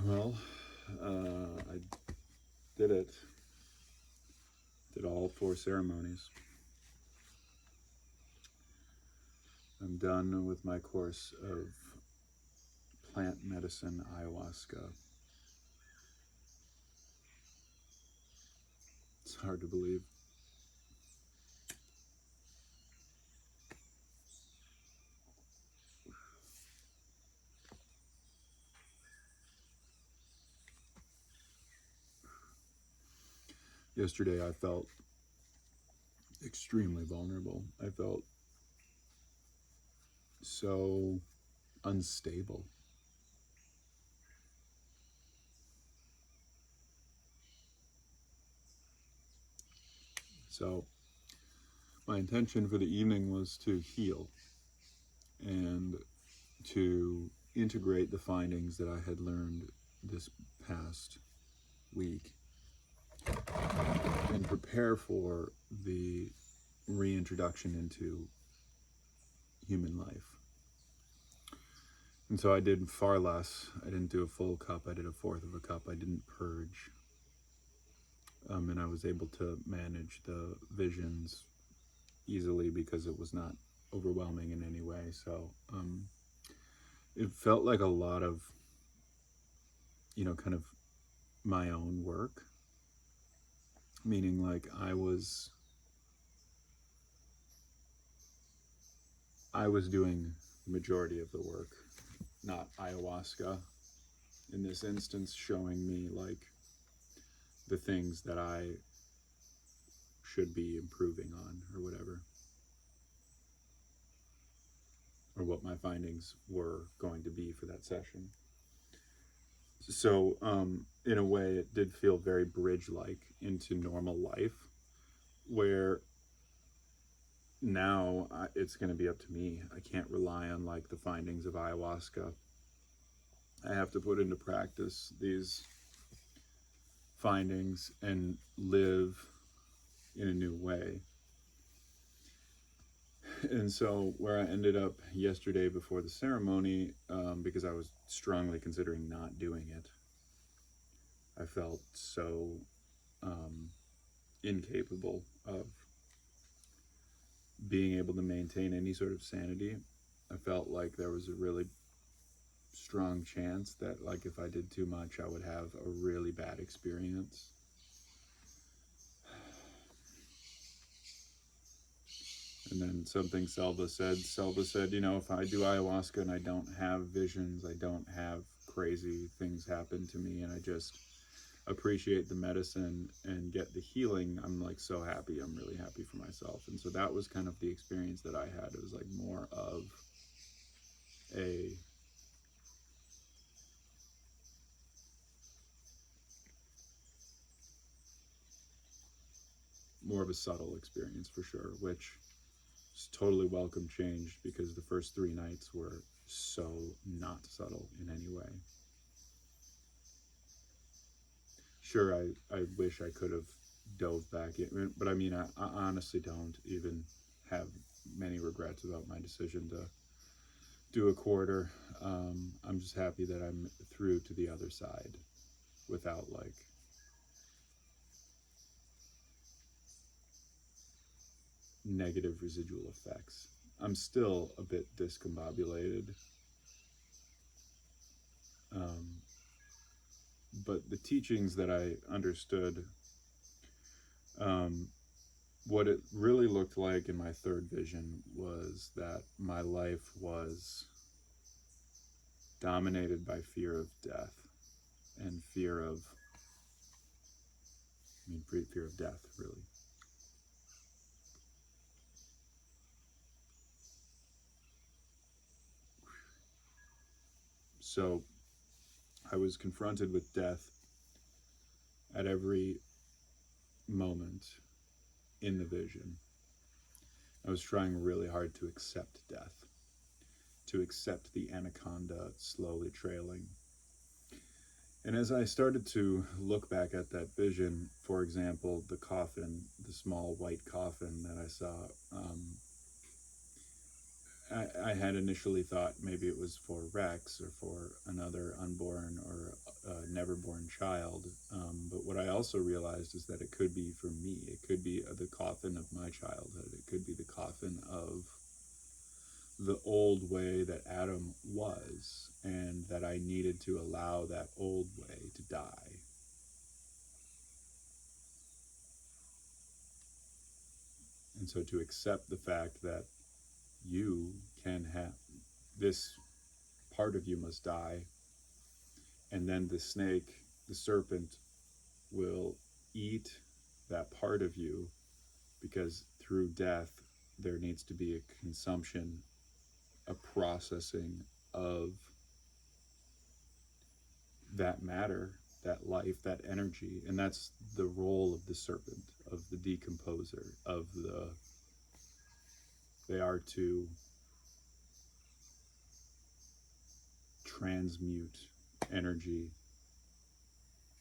Well, I did it. Did all 4 ceremonies. I'm done with my course of plant medicine ayahuasca. It's hard to believe. Yesterday I felt extremely vulnerable. I felt so unstable. So my intention for the evening was to heal and to integrate the findings that I had learned this past week and prepare for the reintroduction into human life. And so I did far less. I didn't do a full cup. I did a fourth of a cup. I didn't purge. And I was able to manage the visions easily because it was not overwhelming in any way. So it felt like a lot of, kind of my own work, meaning like I was doing the majority of the work, not ayahuasca in this instance showing me like the things that I should be improving on or whatever, or what my findings were going to be for that session. So in a way it did feel very bridge-like into normal life, where now it's going to be up to me. I can't rely on like the findings of ayahuasca. I have to put into practice these findings and live in a new way. And so where I ended up yesterday before the ceremony, because I was strongly considering not doing it, I felt so incapable of being able to maintain any sort of sanity. I felt like there was a really strong chance that like if I did too much, I would have a really bad experience. And then something Selva said, if I do ayahuasca and I don't have visions, I don't have crazy things happen to me, and I just appreciate the medicine and get the healing, I'm like so happy. I'm really happy for myself. And so that was kind of the experience that I had. It was like more of a subtle experience for sure, which is totally welcome change, because the first 3 nights were so not subtle in any way. Sure, I wish I could have dove back in, but I mean, I honestly don't even have many regrets about my decision to do a quarter. I'm just happy that I'm through to the other side without like negative residual effects. I'm still a bit discombobulated, but the teachings that I understood, what it really looked like in my third vision was that my life was dominated by fear of death and fear of death, really. So I was confronted with death at every moment in the vision. I was trying really hard to accept death, to accept the anaconda slowly trailing. And as I started to look back at that vision, for example, the coffin, the small white coffin that I saw, I had initially thought maybe it was for Rex or for another unborn or never born child. But what I also realized is that it could be for me. It could be the coffin of my childhood. It could be the coffin of the old way that Adam was, and that I needed to allow that old way to die. And so to accept the fact that you can have this part of you must die, and then the snake, the serpent, will eat that part of you, because through death there needs to be a consumption, a processing of that matter, that life, that energy. And that's the role of the serpent, of the decomposer, of they are to transmute energy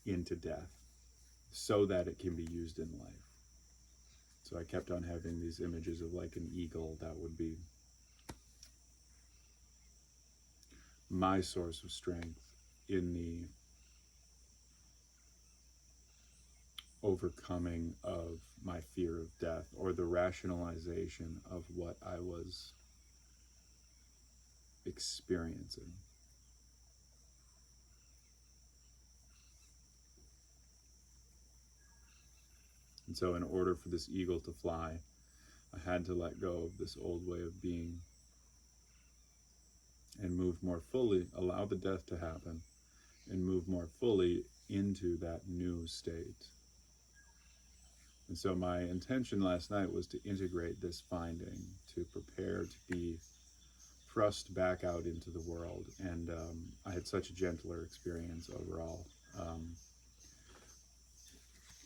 into death so that it can be used in life. So I kept on having these images of like an eagle. That would be my source of strength in the overcoming of my fear of death, or the rationalization of what I was experiencing. And so in order for this eagle to fly, I had to let go of this old way of being and move more fully, allow the death to happen, and move more fully into that new state. And so my intention last night was to integrate this finding, to prepare to be thrust back out into the world. And I had such a gentler experience overall,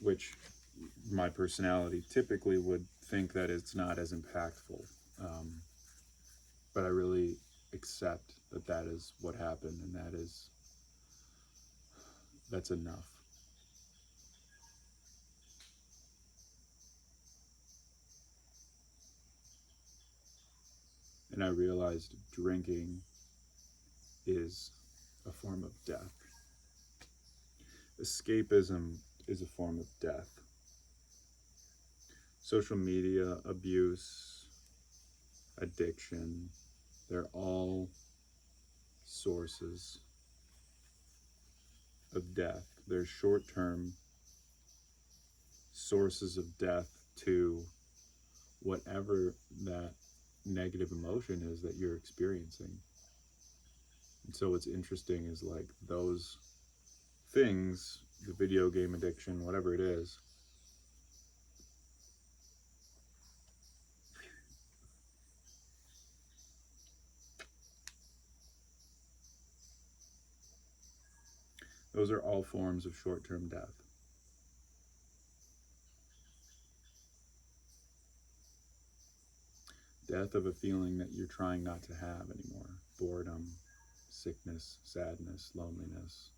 which my personality typically would think that it's not as impactful. But I really accept that that is what happened, and that's enough. And I realized drinking is a form of death. Escapism is a form of death. Social media abuse, addiction, they're all sources of death. They're short-term sources of death to whatever that negative emotion is that you're experiencing. And so what's interesting is like those things, the video game addiction, whatever it is, those are all forms of short-term death. Death of a feeling that you're trying not to have anymore. Boredom, sickness, sadness, loneliness.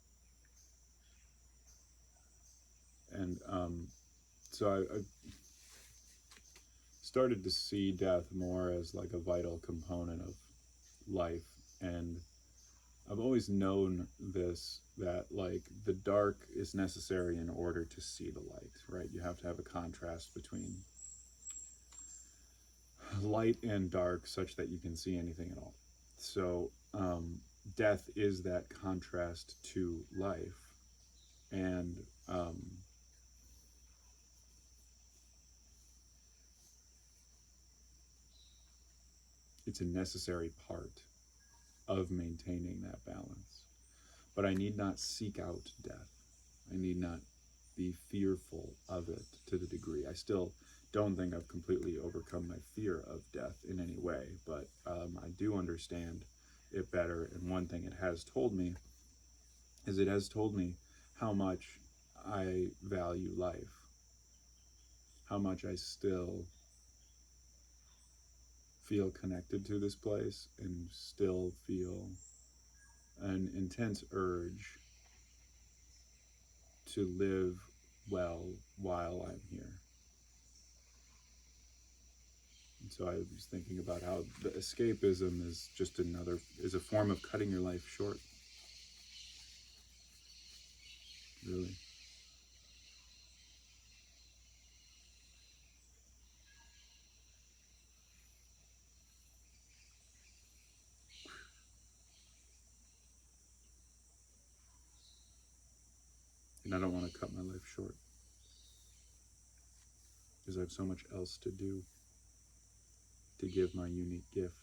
And so I started to see death more as like a vital component of life. And I've always known this, that like the dark is necessary in order to see the light, right? You have to have a contrast between light and dark such that you can see anything at all. So death is that contrast to life. And it's a necessary part of maintaining that balance. But I need not seek out death. I need not be fearful of it to the degree. I still don't think I've completely overcome my fear of death in any way, but I do understand it better. And one thing it has told me is it has told me how much I value life, how much I still feel connected to this place and still feel an intense urge to live well while I'm here. And so I was thinking about how the escapism is just is a form of cutting your life short. really. And I don't want to cut my life short because I have so much else to do to give my unique gift.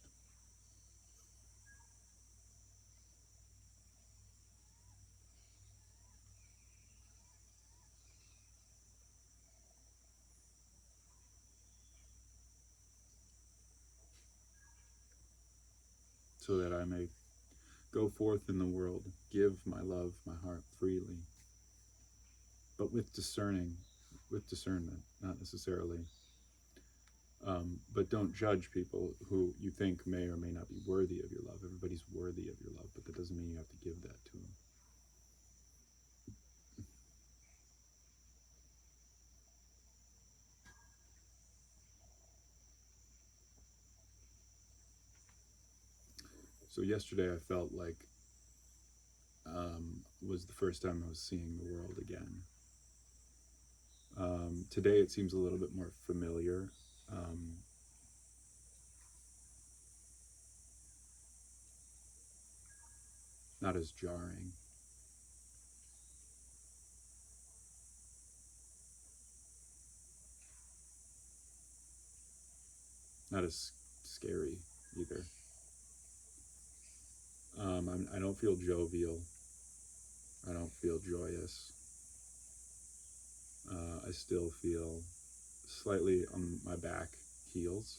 So that I may go forth in the world, give my love, my heart freely, but with discernment, not necessarily. But don't judge people who you think may or may not be worthy of your love. Everybody's worthy of your love, but that doesn't mean you have to give that to them. So yesterday I felt like was the first time I was seeing the world again. Today it seems a little bit more familiar. Not as jarring. Not as scary either. I don't feel jovial. I don't feel joyous. I still feel slightly on my back heels.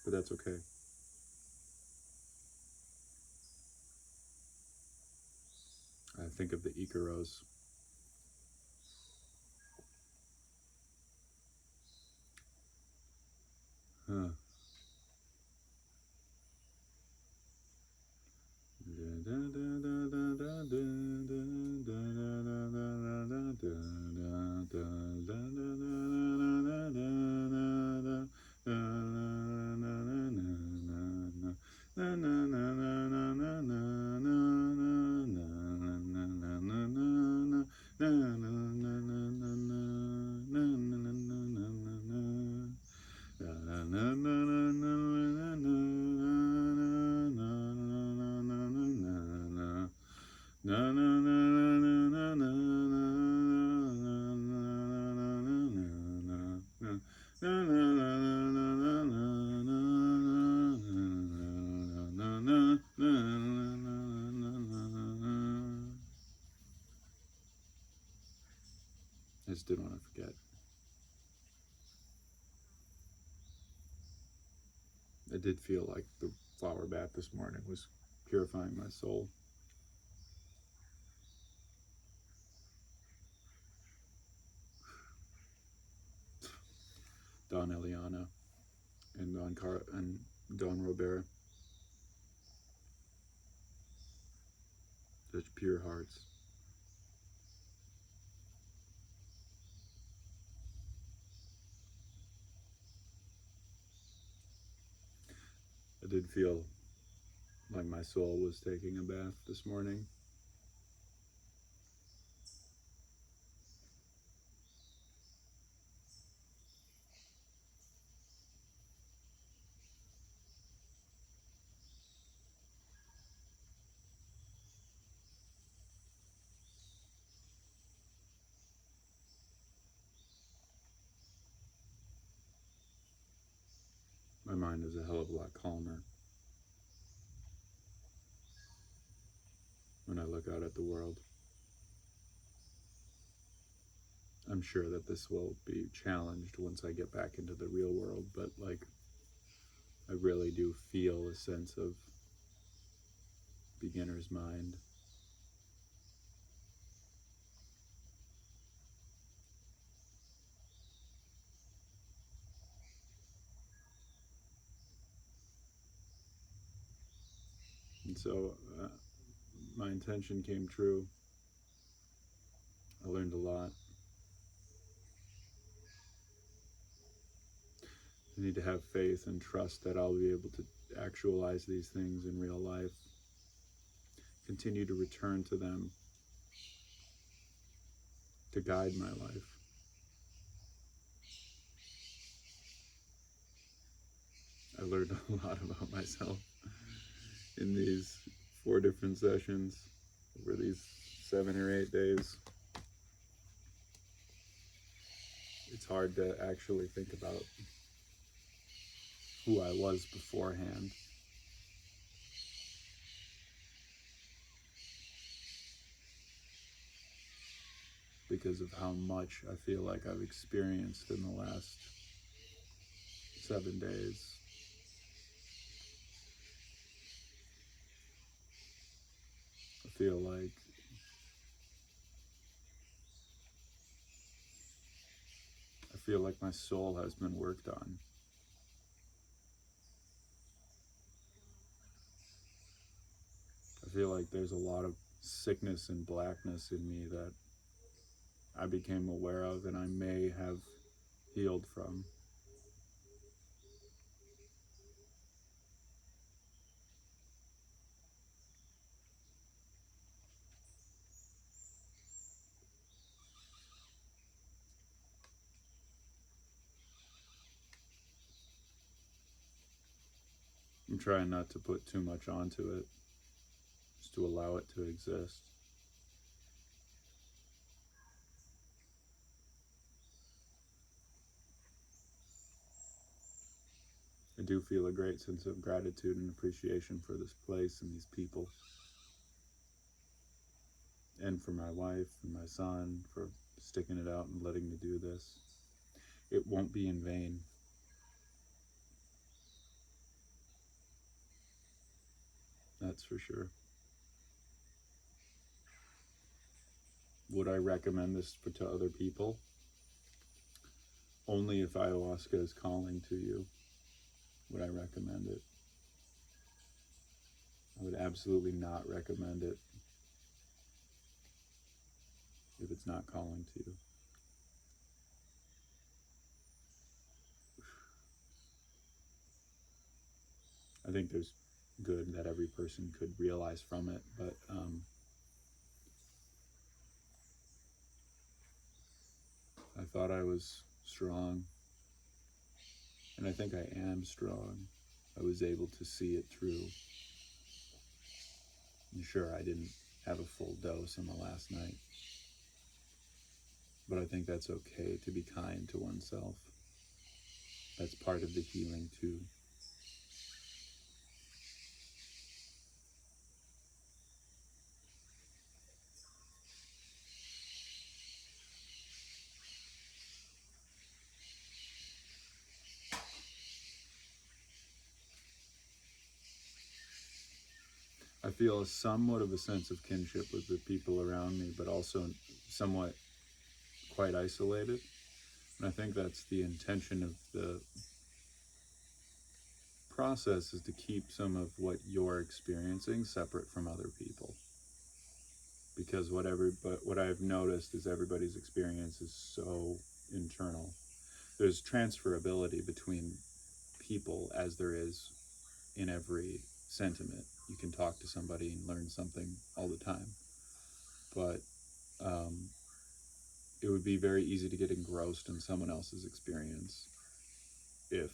But that's okay. I think of the Icaros. Huh. I just didn't want to forget. I did feel like the flower bath this morning was purifying my soul. Don Eliana and Don Robert. Such pure hearts. I did feel like my soul was taking a bath this morning. My mind is a hell of a lot calmer when I look out at the world. I'm sure that this will be challenged once I get back into the real world, but like, I really do feel a sense of beginner's mind. And so my intention came true. I learned a lot. I need to have faith and trust that I'll be able to actualize these things in real life. Continue to return to them to guide my life. I learned a lot about myself in these 4 different sessions over these 7 or 8 days. It's hard to actually think about who I was beforehand. Because of how much I feel like I've experienced in the last 7 days. I feel like my soul has been worked on. I feel like there's a lot of sickness and blackness in me that I became aware of and I may have healed from. I'm trying not to put too much onto it, just to allow it to exist. I do feel a great sense of gratitude and appreciation for this place and these people, and for my wife and my son for sticking it out and letting me do this. It won't be in vain. That's for sure. Would I recommend this to other people? Only if ayahuasca is calling to you would I recommend it. I would absolutely not recommend it if it's not calling to you. I think there's good that every person could realize from it, but I thought I was strong, and I think I am strong. I was able to see it through. And sure, I didn't have a full dose on the last night, but I think that's okay to be kind to oneself. That's part of the healing too. I feel somewhat of a sense of kinship with the people around me, but also somewhat quite isolated. And I think that's the intention of the process, is to keep some of what you're experiencing separate from other people. Because what I've noticed is everybody's experience is so internal. There's transferability between people as there is in every sentiment. You can talk to somebody and learn something all the time. But it would be very easy to get engrossed in someone else's experience if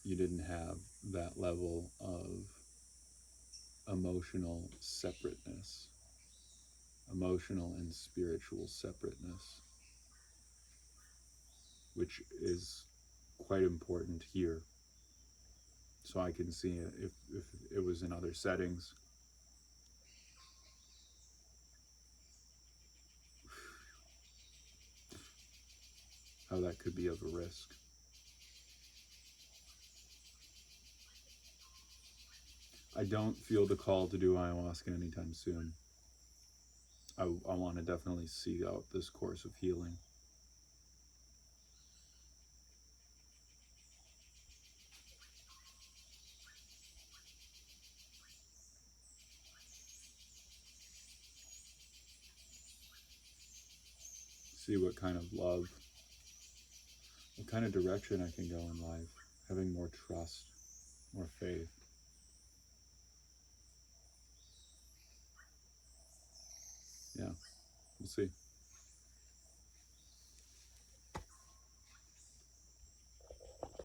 you didn't have that level of emotional separateness, emotional and spiritual separateness, which is quite important here. So I can see it if it was in other settings. How that could be of a risk. I don't feel the call to do ayahuasca anytime soon. I want to definitely see out this course of healing. See what kind of love what kind of direction I can go in life, having more trust, more faith. Yeah, we'll see.